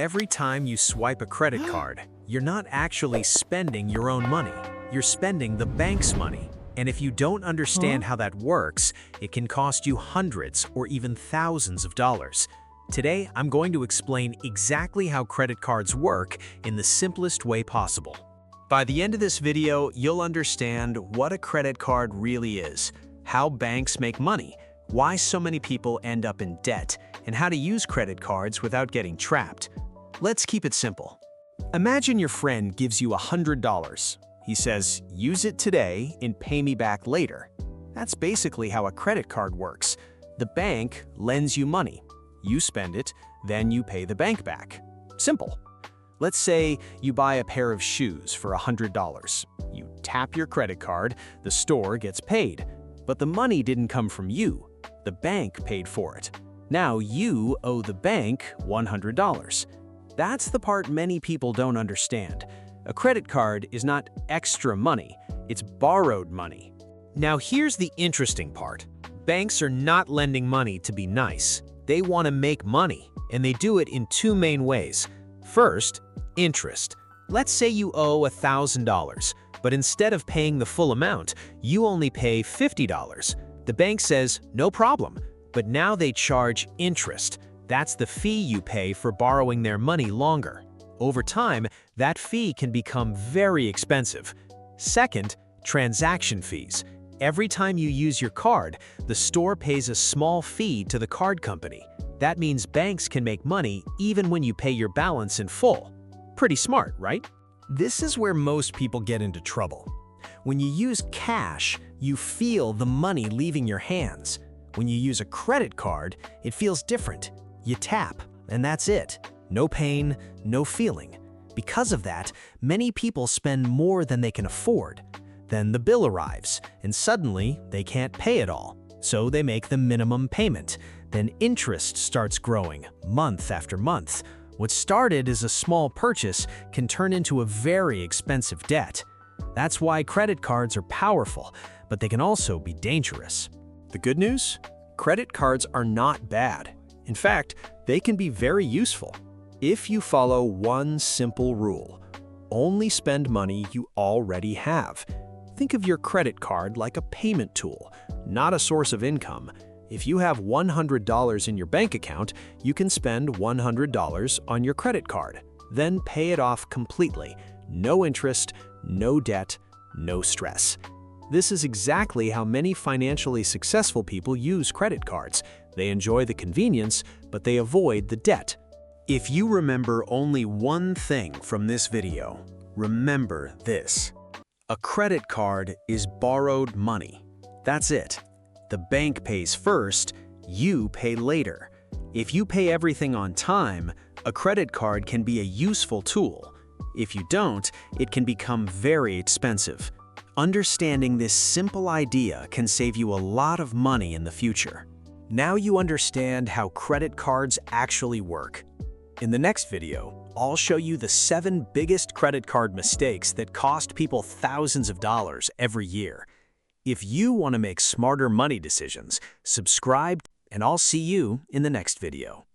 Every time you swipe a credit card, you're not actually spending your own money. You're spending the bank's money. And if you don't understand how that works, it can cost you hundreds or even thousands of dollars. Today, I'm going to explain exactly how credit cards work in the simplest way possible. By the end of this video, you'll understand what a credit card really is, how banks make money, why so many people end up in debt, and how to use credit cards without getting trapped. Let's keep it simple. Imagine your friend gives you $100. He says, use it today and pay me back later. That's basically how a credit card works. The bank lends you money. You spend it, then you pay the bank back. Simple. Let's say you buy a pair of shoes for $100. You tap your credit card, the store gets paid. But the money didn't come from you. The bank paid for it. Now you owe the bank $100. That's the part many people don't understand. A credit card is not extra money, it's borrowed money. Now here's the interesting part. Banks are not lending money to be nice. They want to make money, and they do it in two main ways. First, interest. Let's say you owe $1,000, but instead of paying the full amount, you only pay $50. The bank says, no problem, but now they charge interest. That's the fee you pay for borrowing their money longer. Over time, that fee can become very expensive. Second, transaction fees. Every time you use your card, the store pays a small fee to the card company. That means banks can make money even when you pay your balance in full. Pretty smart, right? This is where most people get into trouble. When you use cash, you feel the money leaving your hands. When you use a credit card, it feels different. You tap, and that's it. No pain, no feeling. Because of that, many people spend more than they can afford. Then the bill arrives, and suddenly they can't pay it all. So they make the minimum payment. Then interest starts growing, month after month. What started as a small purchase can turn into a very expensive debt. That's why credit cards are powerful, but they can also be dangerous. The good news? Credit cards are not bad. In fact, they can be very useful. If you follow one simple rule, only spend money you already have. Think of your credit card like a payment tool, not a source of income. If you have $100 in your bank account, you can spend $100 on your credit card. Then pay it off completely. No interest, no debt, no stress. This is exactly how many financially successful people use credit cards. They enjoy the convenience, but they avoid the debt. If you remember only one thing from this video, remember this. A credit card is borrowed money. That's it. The bank pays first, you pay later. If you pay everything on time, a credit card can be a useful tool. If you don't, it can become very expensive. Understanding this simple idea can save you a lot of money in the future. Now you understand how credit cards actually work. In the next video, I'll show you the 7 biggest credit card mistakes that cost people thousands of dollars every year. If you want to make smarter money decisions, subscribe, and I'll see you in the next video.